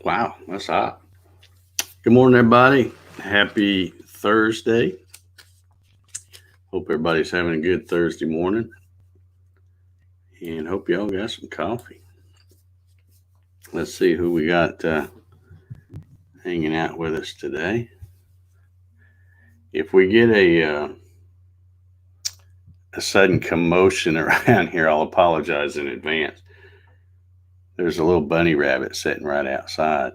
Wow, that's hot. Good morning, everybody. Happy Thursday. Hope everybody's having a good Thursday morning and hope y'all got some coffee. Let's see who we got hanging out with us today. If we get a sudden commotion around here, I'll apologize in advance. There's a little bunny rabbit sitting right outside,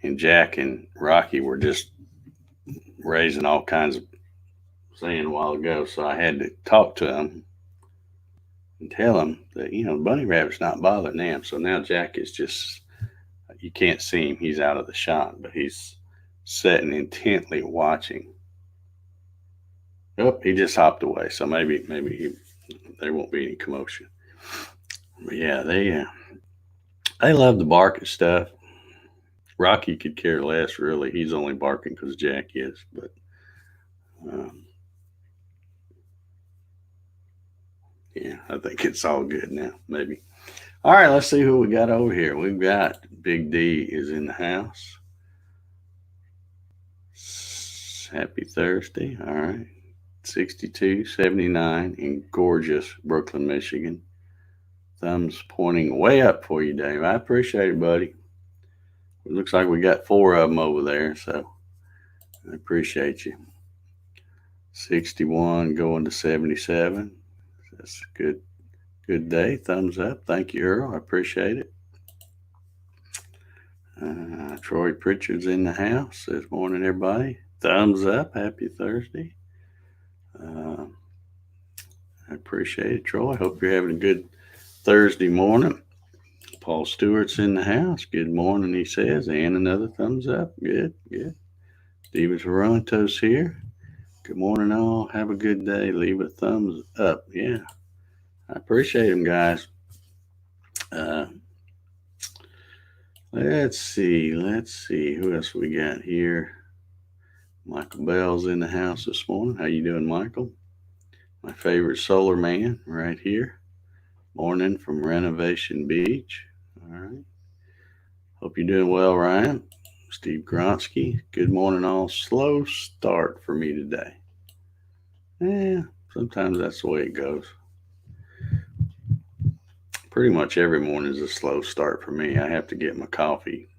and Jack and Rocky were just raising all kinds of saying a while ago, so I had to talk to them and tell him that the bunny rabbit's not bothering them. So now Jack is just, you can't see him, he's out of the shot, but he's sitting intently watching. Oh, he just hopped away, so maybe there won't be any commotion. But yeah, they love to bark at stuff. Rocky could care less, really. He's only barking because Jack is. But um, yeah, I think it's all good now. Maybe. All right, let's see who we got over here. We've got Big D is in the house. Happy Thursday. All right. 6279 in gorgeous Brooklyn, Michigan. Thumbs pointing way up for you, Dave. I appreciate it, buddy. It looks like we got four of them over there, so I appreciate you. 61 going to 77. That's a good day. Thumbs up. Thank you, Earl. I appreciate it. Troy Pritchard's in the house. Says morning, everybody. Thumbs up. Happy Thursday. I appreciate it, Troy. Hope you're having a good Thursday morning. Paul Stewart's in the house. Good morning, he says. And another thumbs up. Good. Steven Toronto's here. Good morning, all. Have a good day. Leave a thumbs up. Yeah. I appreciate them, guys. Let's see. Who else we got here? Michael Bell's in the house this morning. How you doing, Michael? My favorite solar man right here. Morning from Renovation Beach. All right. Hope you're doing well, Ryan. Steve Gronsky. Good morning, all. Slow start for me today. Yeah, sometimes that's the way it goes. Pretty much every morning is a slow start for me. I have to get my coffee,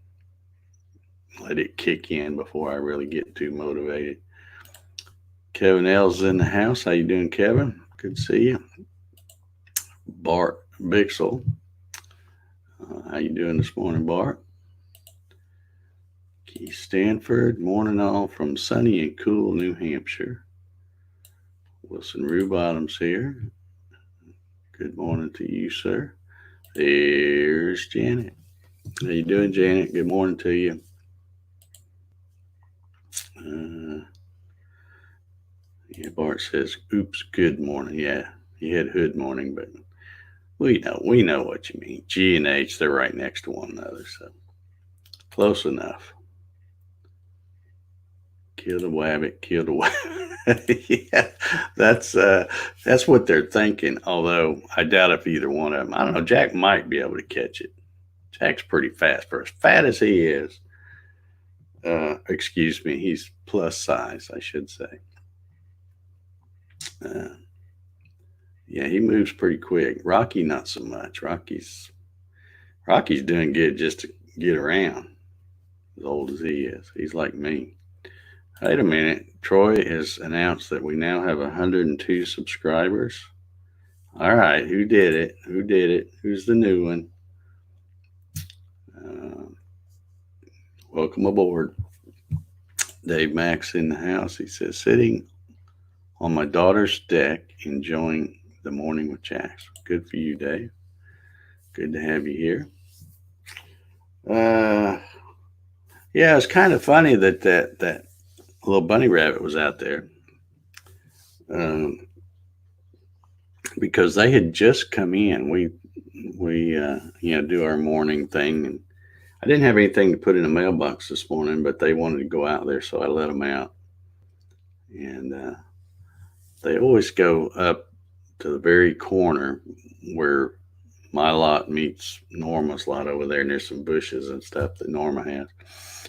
let it kick in before I really get too motivated. Kevin L's in the house. How you doing, Kevin? Good to see you. Bart Bixel. How you doing this morning, Bart? Keith Stanford. Morning all from sunny and cool New Hampshire. Wilson Rubottom's here. Good morning to you, sir. There's Janet. How you doing, Janet? Good morning to you. Yeah, Bart says, "Oops, good morning." Yeah, he had hood morning, but we know what you mean. G and H, they're right next to one another, so close enough. Kill the wabbit, kill the wabbit. Yeah, that's what they're thinking. Although I doubt if either one of them. I don't know. Jack might be able to catch it. Jack's pretty fast for as fat as he is. Excuse me, he's plus size, I should say. Yeah, he moves pretty quick. Rocky, not so much. Rocky's doing good just to get around. As old as he is, he's like me. Wait a minute. Troy has announced that we now have 102 subscribers. All right, who did it? Who's the new one? Welcome aboard. Dave Max in the house. He says, sitting on my daughter's deck, enjoying the morning with Jax. Good for you, Dave. Good to have you here. Yeah, it's kind of funny that little bunny rabbit was out there, because they had just come in. We do our morning thing, and I didn't have anything to put in the mailbox this morning, but they wanted to go out there, so I let them out. And they always go up to the very corner where my lot meets Norma's lot over there, and there's some bushes and stuff that Norma has.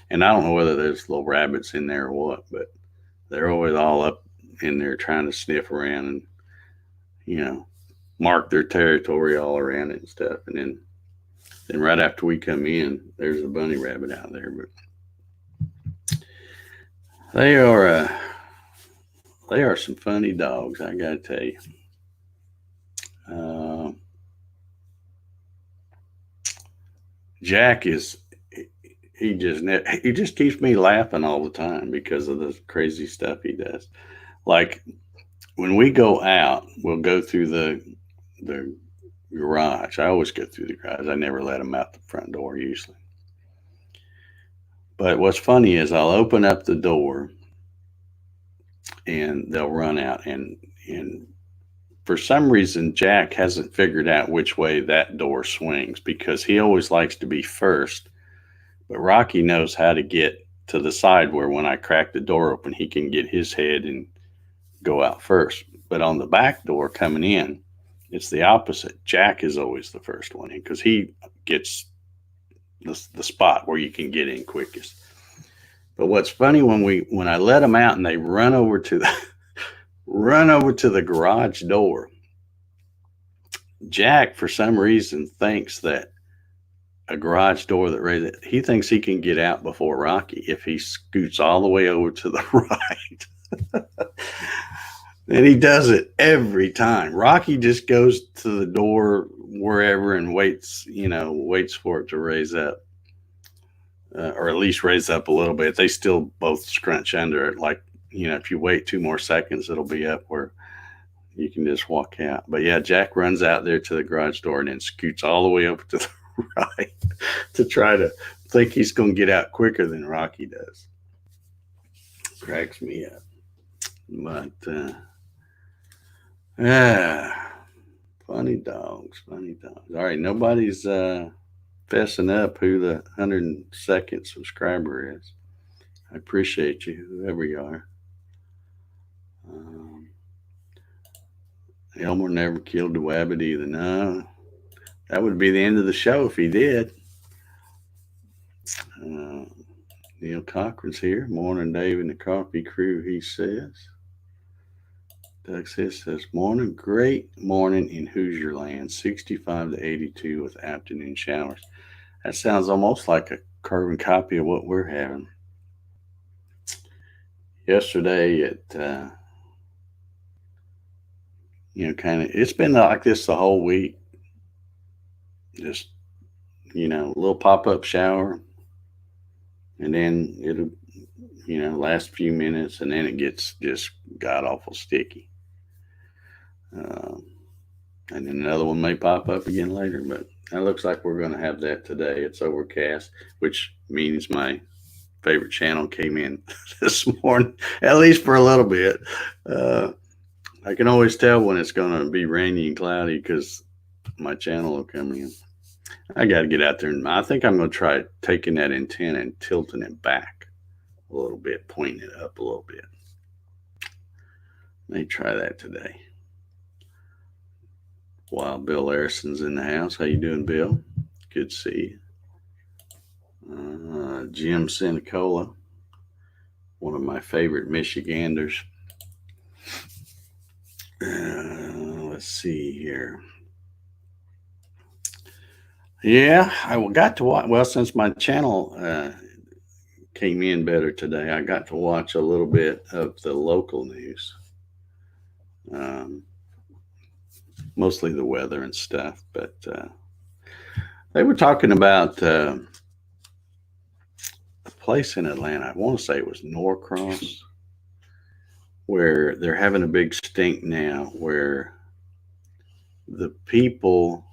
And I don't know whether there's little rabbits in there or what, but they're always all up in there trying to sniff around and, you know, mark their territory all around it and stuff. And then right after we come in, there's a bunny rabbit out there. But they are they are some funny dogs, I gotta tell you. Uh, Jack is he just keeps me laughing all the time because of the crazy stuff he does. Like when we go out, we'll go through the garage. I always go through the garage. I never let him out the front door usually. But what's funny is I'll open up the door and they'll run out, and for some reason Jack hasn't figured out which way that door swings because he always likes to be first. But Rocky knows how to get to the side where when I crack the door open, he can get his head and go out first. But on the back door coming in, it's the opposite. Jack is always the first one in because he gets the spot where you can get in quickest. But what's funny when I let them out and they run over to the run over to the garage door, Jack for some reason thinks that a garage door that raises he thinks he can get out before Rocky if he scoots all the way over to the right. And he does it every time. Rocky just goes to the door wherever and waits for it to raise up. Or at least raise up a little bit. They still both scrunch under it. Like, if you wait 2 more seconds, it'll be up where you can just walk out. But yeah, Jack runs out there to the garage door and then scoots all the way over to the right to try to think he's going to get out quicker than Rocky does. Cracks me up. But, funny dogs. All right, nobody's fessing up who the 102nd subscriber is. I appreciate you, whoever you are. Elmer never killed a wabbit either. No, that would be the end of the show if he did. Neil Cochran's here. Morning, Dave and the coffee crew, he says. Doug says, morning, great morning in Hoosier Land, 65 to 82 with afternoon showers. That sounds almost like a carbon copy of what we're having. Yesterday it's been like this the whole week. Just, a little pop-up shower. And then it'll, last a few minutes and then it gets just god-awful sticky. And then another one may pop up again later, but it looks like we're going to have that today. It's overcast, which means my favorite channel came in this morning, at least for a little bit. I can always tell when it's going to be rainy and cloudy because my channel will come in. I got to get out there, and I think I'm going to try taking that antenna and tilting it back a little bit, pointing it up a little bit. May try that today. While Bill Larison's in the house. How you doing, Bill? Good to see you. Jim Sinicola, one of my favorite Michiganders. Let's see here. Yeah, I got to watch. Well, since my channel came in better today, I got to watch a little bit of the local news. Mostly the weather and stuff, but they were talking about a place in Atlanta. I want to say it was Norcross, where they're having a big stink now, where the people,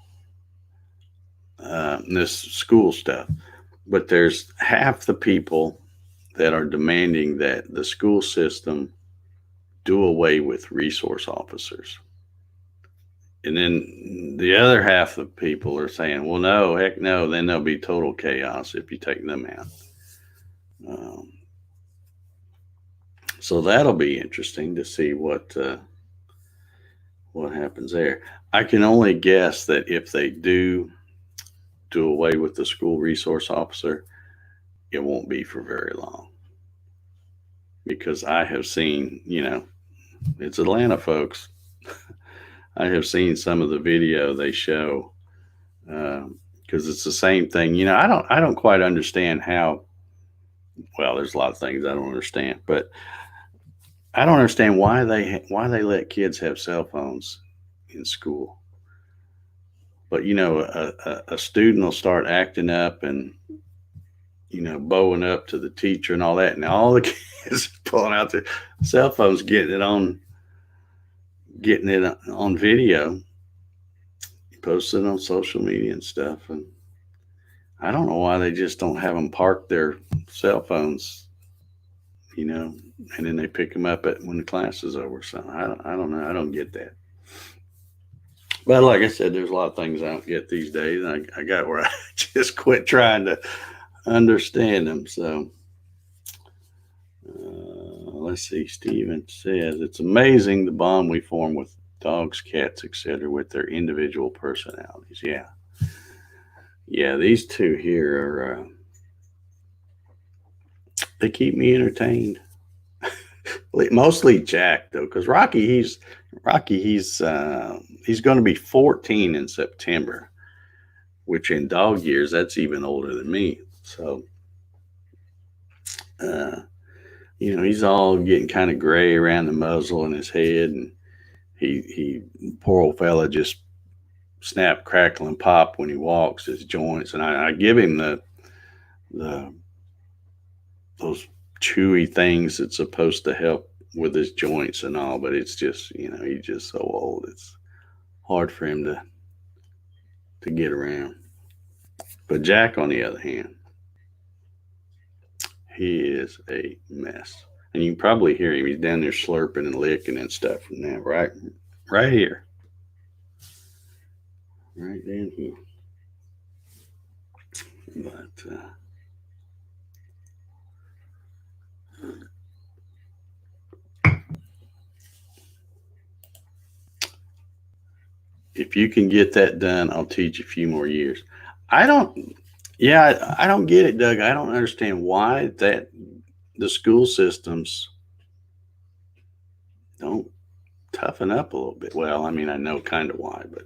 this school stuff, but there's half the people that are demanding that the school system do away with resource officers. And then the other half of people are saying, well, no, heck no, then there'll be total chaos if you take them out. So that'll be interesting to see what what happens there. I can only guess that if they do away with the school resource officer, it won't be for very long. Because I have seen, it's Atlanta, folks. I have seen some of the video they show, because it's the same thing. I don't quite understand how. Well, there's a lot of things I don't understand, but I don't understand why they let kids have cell phones in school. But a student will start acting up and bowing up to the teacher and all that, and all the kids pulling out their cell phones, getting it on video, posting it on social media and stuff. And I don't know why they just don't have them park their cell phones, and then they pick them up when the class is over. So I don't know. I don't get that. But like I said, there's a lot of things I don't get these days. I got where I just quit trying to understand them. So let's see. Steven says, it's amazing the bond we form with dogs, cats, etc., with their individual personalities. Yeah, these two here are, they keep me entertained. Mostly Jack, though, because Rocky, he's going to be 14 in September, which in dog years, that's even older than me. So, he's all getting kind of gray around the muzzle and his head, and he poor old fella just snap, crackle, and pop when he walks, his joints. And I give him those chewy things that's supposed to help with his joints and all, but it's just, he's just so old. It's hard for him to get around. But Jack, on the other hand, he is a mess. And you can probably hear him. He's down there slurping and licking and stuff from that, right here. Right down here. But if you can get that done, I'll teach a few more years. I don't get it, Doug. I don't understand why the school systems don't toughen up a little bit. Well, I mean, I know kind of why, but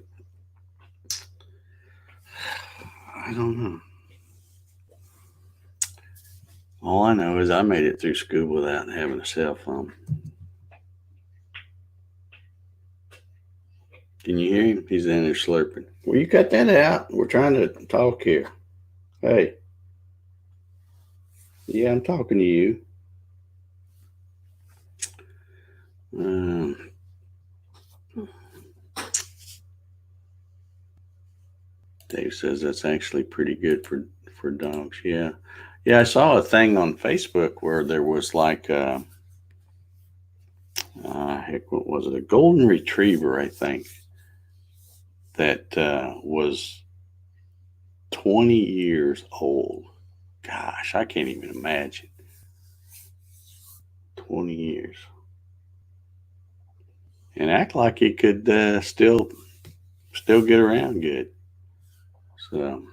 I don't know. All I know is I made it through school without having a cell phone. Can you hear him? He's in there slurping. Will you cut that out? We're trying to talk here. Hey. Yeah, I'm talking to you. Dave says that's actually pretty good for dogs. Yeah. Yeah, I saw a thing on Facebook where there was like what was it? A golden retriever, I think, that was 20 years old. Gosh, I can't even imagine. 20 years. And act like it could still get around good. So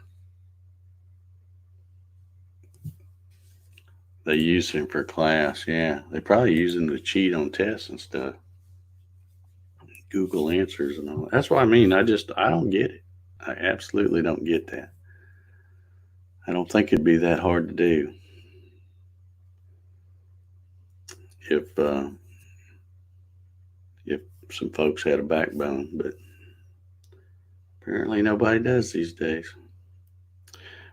they use him for class. Yeah, they probably use him to cheat on tests and stuff. Google answers and all that. That's what I mean. I don't get it. I absolutely don't get that. I don't think it'd be that hard to do. If some folks had a backbone, but apparently nobody does these days.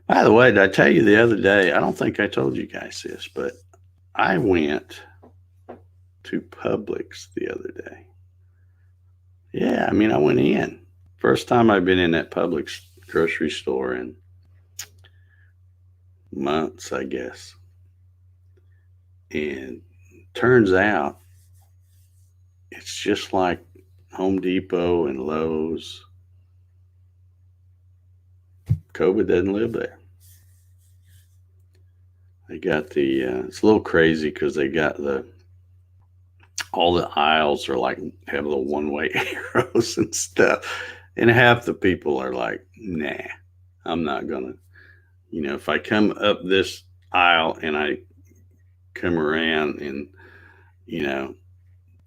By the way, did I tell you the other day, I don't think I told you guys this, but I went to Publix the other day. Yeah, I mean, I went in. First time I've been in that Publix grocery store in months, I guess. And turns out it's just like Home Depot and Lowe's. COVID doesn't live there. They got it's a little crazy because they got the all the aisles are like have little one-way arrows and stuff. And half the people are like, nah, I'm not gonna, if I come up this aisle and I come around and, you know,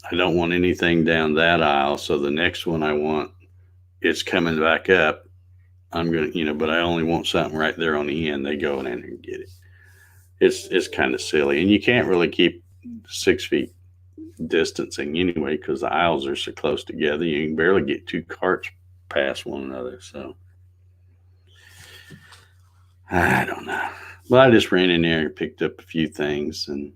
I don't want anything down that aisle. So the next one I want, it's coming back up. I'm gonna, but I only want something right there on the end. They go in there and get it. It's kind of silly, and you can't really keep 6 feet distancing anyway because the aisles are so close together. You can barely get two carts past one another. So I don't know. But I just ran in there and picked up a few things, and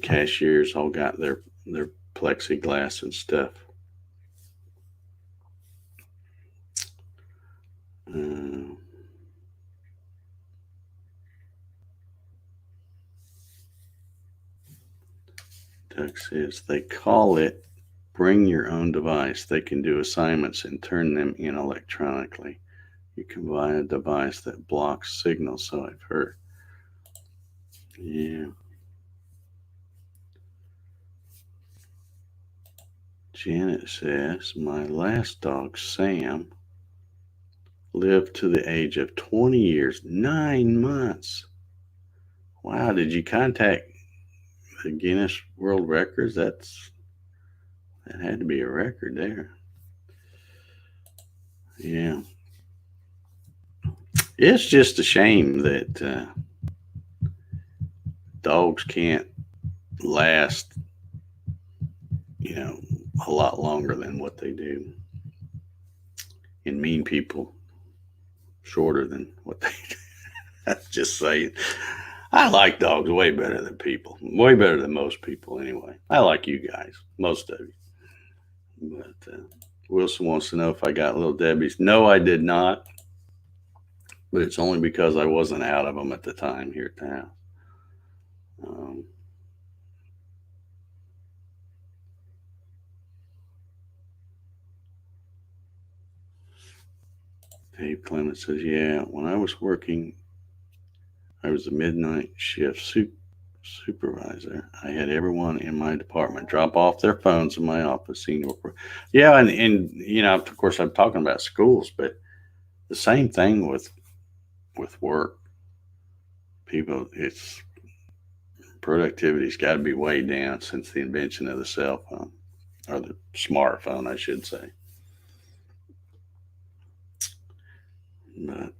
cashiers all got their plexiglass and stuff. Doug says they call it bring your own device. They can do assignments and turn them in electronically. You can buy a device that blocks signals, so I've heard. Yeah. Janet says, my last dog, Sam, lived to the age of 20 years, 9 months. Wow, did you contact the Guinness World Records? That had to be a record there. Yeah. It's just a shame that dogs can't last, a lot longer than what they do. And mean people shorter than what they do. That's just saying. I like dogs way better than people. Way better than most people, anyway. I like you guys, most of you. But Wilson wants to know if I got little Debbie's. No, I did not. But it's only because I wasn't out of them at the time here at the house. Dave Clement says, yeah, when I was working, I was a midnight shift supervisor. I had everyone in my department drop off their phones in my office. Yeah, and of course, I'm talking about schools, but the same thing with work. People, it's productivity's got to be way down since the invention of the cell phone or the smartphone, I should say. But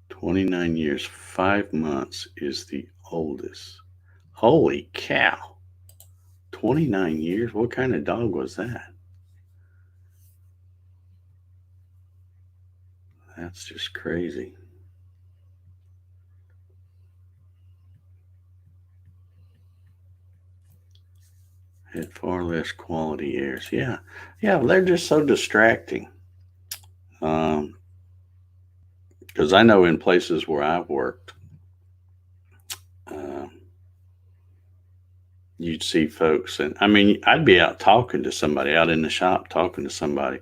29 years, 5 months is the oldest. Holy cow. 29 years? What kind of dog was that? That's just crazy. Had far less quality airs. Yeah, they're just so distracting. Because I know in places where I've worked, you'd see folks, and I'd be out talking to somebody out in the shop, talking to somebody,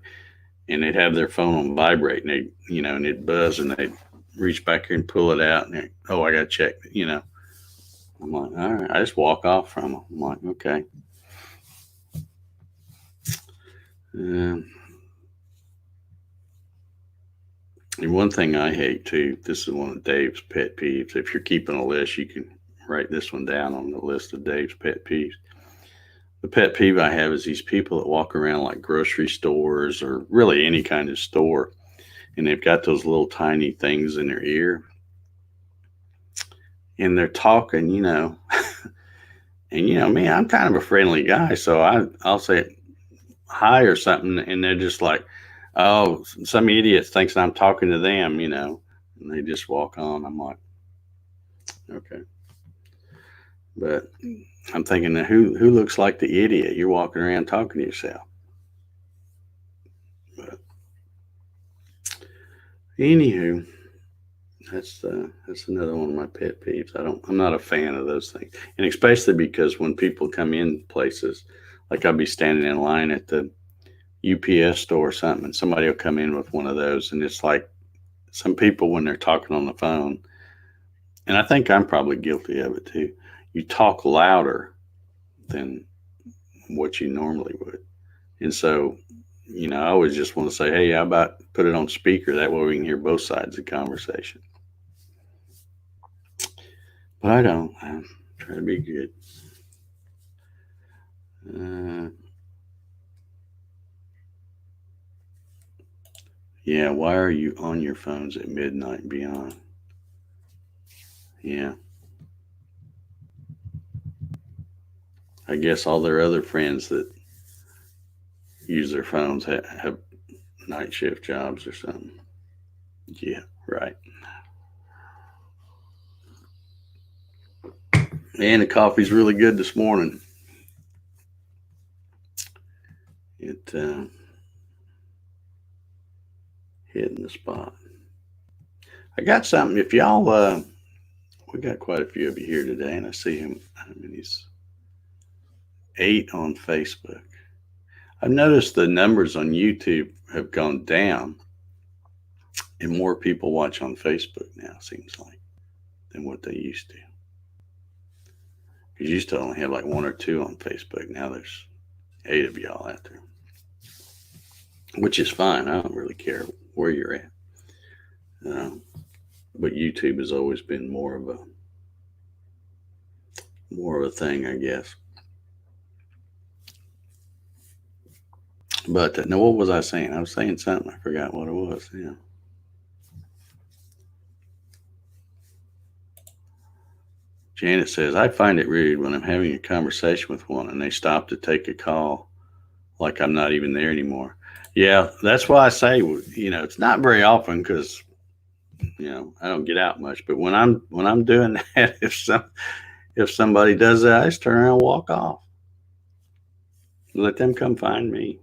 and they'd have their phone on vibrate, and and it'd buzz, and they'd reach back here and pull it out, and I got to check, I'm like, all right, I just walk off from them. I'm like, okay. And one thing I hate too, this is one of Dave's pet peeves. If you're keeping a list, you can write this one down on the list of Dave's pet peeves. The pet peeve I have is these people that walk around like grocery stores or really any kind of store, and they've got those little tiny things in their ear, and they're talking, and me, I'm kind of a friendly guy, so I'll say hi or something, and they're just like, oh, some idiot thinks I'm talking to them, and they just walk on. I'm like, okay. But I'm thinking, who looks like the idiot? You're walking around talking to yourself. But anywho, that's another one of my pet peeves. I'm not a fan of those things, and especially because when people come in places, like I'll be standing in line at the UPS store or something, and somebody will come in with one of those, and it's like some people when they're talking on the phone, and I think I'm probably guilty of it too. You talk louder than what you normally would, and so I always just want to say, hey, how about put it on speaker? That way we can hear both sides of the conversation. But I don't. I try to be good. Yeah, why are you on your phones at midnight and beyond? Yeah. I guess all their other friends that use their phones have night shift jobs or something. Yeah, right. And the coffee's really good this morning. It hitting the spot. I got something. If y'all, we got quite a few of you here today, and I see him. I mean, he's 8 on Facebook. I've noticed the numbers on YouTube have gone down, and more people watch on Facebook now, seems like, than what they used to. Because you used to only have like 1 or 2 on Facebook. Now there's 8 of y'all out there, which is fine. I don't really care where you're at. But YouTube has always been more of a thing, I guess. But now, what was I saying? I was saying something. I forgot what it was. Yeah. Janet says, I find it rude when I'm having a conversation with one and they stop to take a call like I'm not even there anymore. Yeah, that's why I say, it's not very often because, I don't get out much. But when I'm doing that, if somebody does that, I just turn around and walk off. Let them come find me.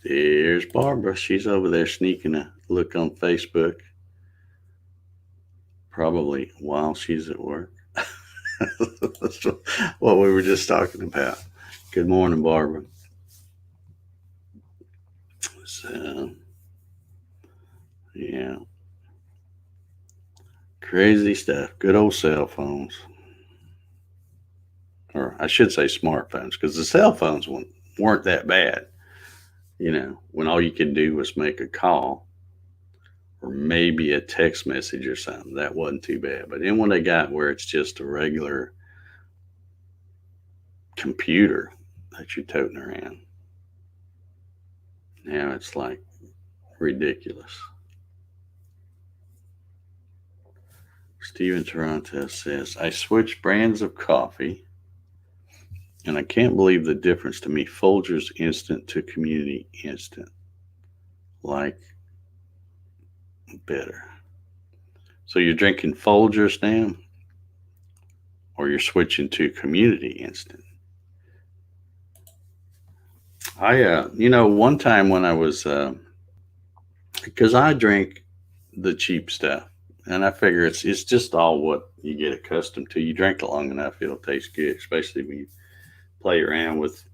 There's Barbara. She's over there sneaking a look on Facebook. Probably while she's at work. That's what we were just talking about. Good morning, Barbara. So, yeah. Crazy stuff. Good old cell phones. Or I should say smartphones, because the cell phones weren't that bad. When all you could do was make a call or maybe a text message or something, that wasn't too bad. But then when they got where it's just a regular computer that you're toting around, now it's like ridiculous. Steven Toronto says, I switched brands of coffee and I can't believe the difference to me. Folgers Instant to Community Instant. Like better. So you're drinking Folgers now, or you're switching to Community Instant? One time when I was, because I drink the cheap stuff, and I figure it's just all what you get accustomed to. You drink it long enough, it'll taste good, especially when you play around with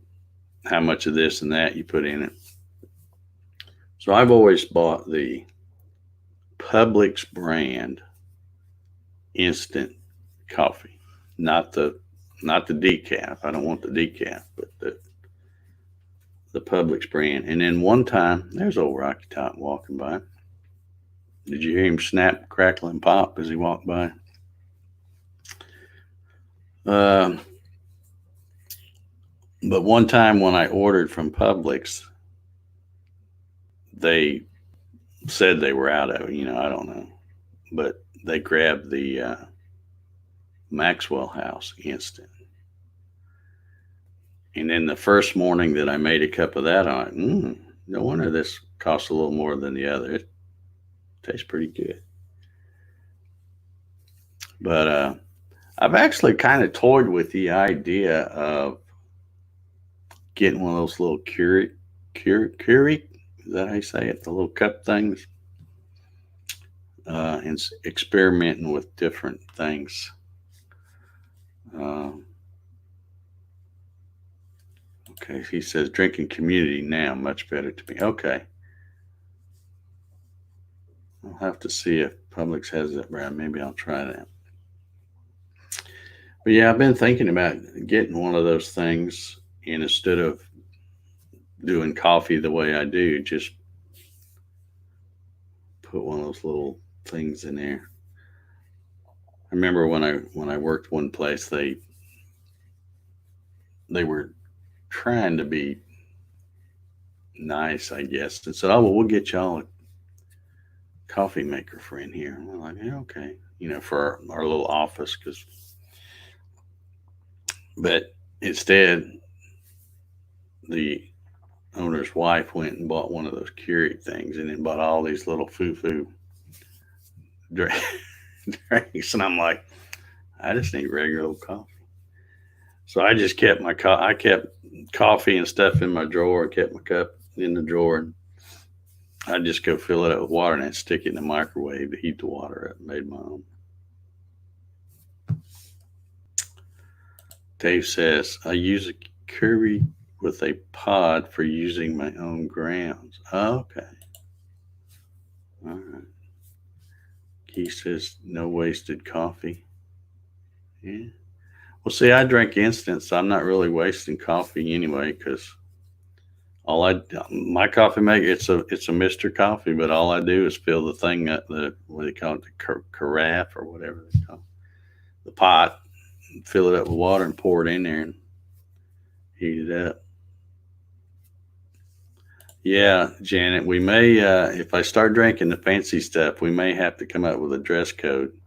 how much of this and that you put in it. So I've always bought the Publix brand instant coffee, not the decaf. I don't want the decaf, but the Publix brand. And then one time, there's old Rocky Top walking by. Did you hear him snap, crackle, and pop as he walked by? But one time when I ordered from Publix, they said they were out of it. I don't know. But they grabbed the Maxwell House instant. And then the first morning that I made a cup of that, I'm like, no wonder this costs a little more than the other. It tastes pretty good. But I've actually kind of toyed with the idea of getting one of those little Keurig, is that how you say it? The little cup things, and experimenting with different things. Okay, he says drinking community now, much better to me. Okay. I'll have to see if Publix has that brand. Maybe I'll try that. But yeah, I've been thinking about getting one of those things, and instead of doing coffee the way I do, just put one of those little things in there. I remember when I worked one place, they were trying to be nice, I guess, and said, "Oh well, we'll get y'all a coffee maker for in here." And we're like, "Yeah, okay," for our little office, but instead, the owner's wife went and bought one of those Keurig things, and then bought all these little foo-foo drinks, and I'm like, I just need regular old coffee. So I just kept I kept coffee and stuff in my drawer, kept my cup in the drawer, and I'd just go fill it up with water and then stick it in the microwave to heat the water up. Made my own. Dave says, I use a Keurig with a pod for using my own grounds. Oh, okay. All right. He says, no wasted coffee. Yeah. Well, see, I drink instant, so I'm not really wasting coffee anyway, because my coffee maker, it's a Mister Coffee, but all I do is fill the thing up, what do they call it, the carafe or whatever they call it, the pot, fill it up with water and pour it in there and heat it up. Yeah, Janet, we may, if I start drinking the fancy stuff, we may have to come up with a dress code.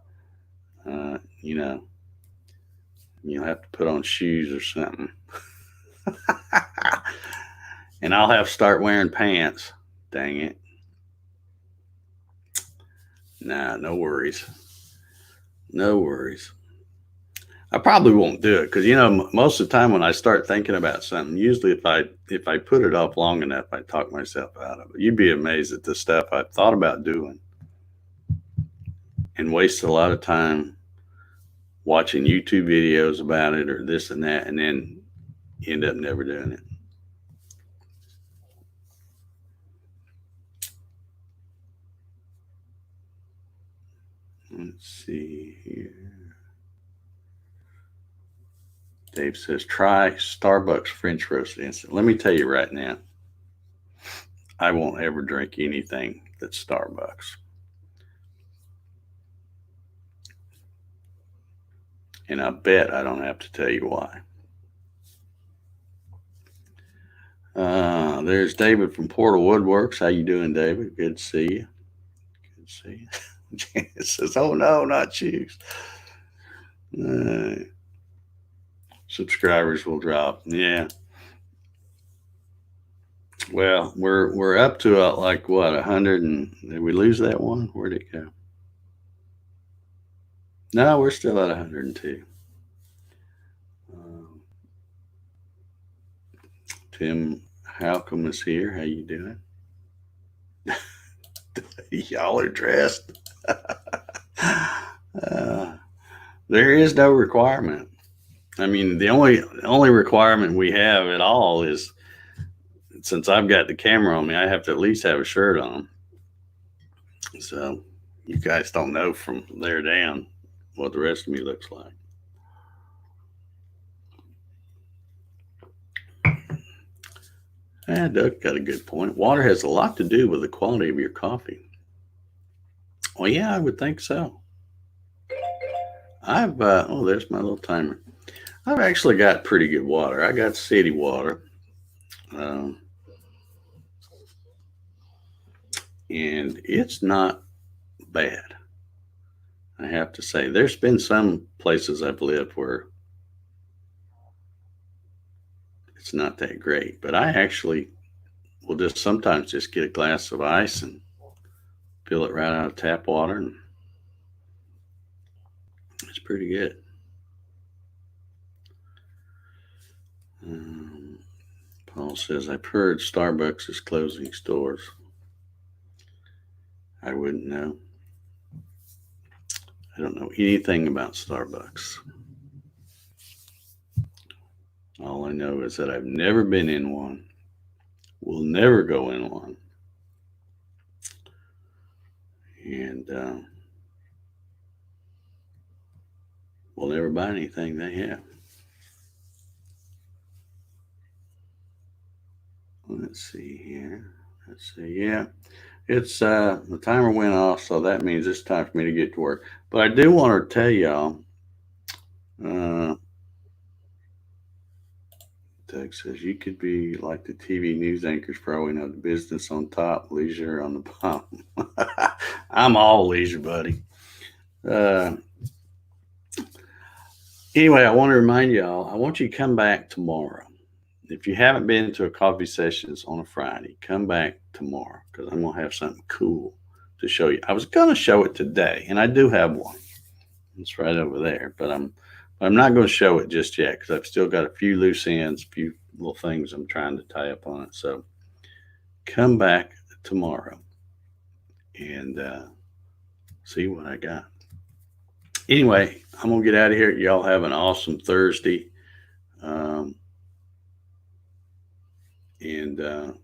Uh, you know, you'll have to put on shoes or something. And I'll have to start wearing pants. Dang it. Nah, no worries. No worries. I probably won't do it because most of the time when I start thinking about something, usually if I put it off long enough, I talk myself out of it. You'd be amazed at the stuff I've thought about doing and wasted a lot of time watching YouTube videos about it or this and that, and then end up never doing it. Let's see here. Dave says, try Starbucks French roast instant. Let me tell you right now, I won't ever drink anything that's Starbucks. And I bet I don't have to tell you why. There's David from Portal Woodworks. How you doing, David? Good to see you. Good to see you. Janet says, oh no, not shoes. Subscribers will drop. Yeah. Well, we're up to like what 100, and did we lose that one? Where'd it go? No, we're still at 102. Tim Halcomb is here. How you doing? Y'all are dressed. There is no requirement. I mean, the only requirement we have at all is, since I've got the camera on me, I have to at least have a shirt on. So you guys don't know from there down what the rest of me looks like. Doug got a good point. Water has a lot to do with the quality of your coffee. Well, yeah, I would think so. There's my little timer. I've actually got pretty good water. I got city water. And it's not bad. I have to say, there's been some places I've lived where it's not that great, but I actually will just sometimes just get a glass of ice and fill it right out of tap water, and it's pretty good. Paul says, I've heard Starbucks is closing stores. I wouldn't know. I don't know anything about Starbucks. All I know is that I've never been in one, will never go in one, and will never buy anything they have. Let's see here. Let's see. Yeah, it's the timer went off, so that means it's time for me to get to work. But I do want to tell y'all. Uh, Doug says you could be like the TV news anchors, probably know the business on top, leisure on the bottom. I'm all leisure, buddy. Uh, anyway, I want to remind y'all. I want you to come back tomorrow. If you haven't been to a coffee sessions on a Friday, come back tomorrow because I'm gonna have something cool to show you. I was gonna show it today, and I do have one. It's right over there, but I'm not going to show it just yet because I've still got a few loose ends, a few little things I'm trying to tie up on it. So come back tomorrow and see what I got. Anyway, I'm gonna get out of here. Y'all have an awesome Thursday, um, and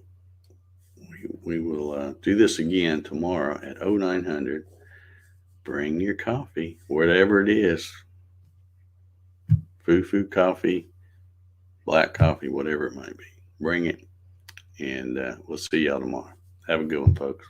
we will do this again tomorrow at 0900. Bring your coffee, whatever it is, foo coffee, black coffee, whatever it might be. Bring it, and we'll see y'all tomorrow. Have a good one, folks.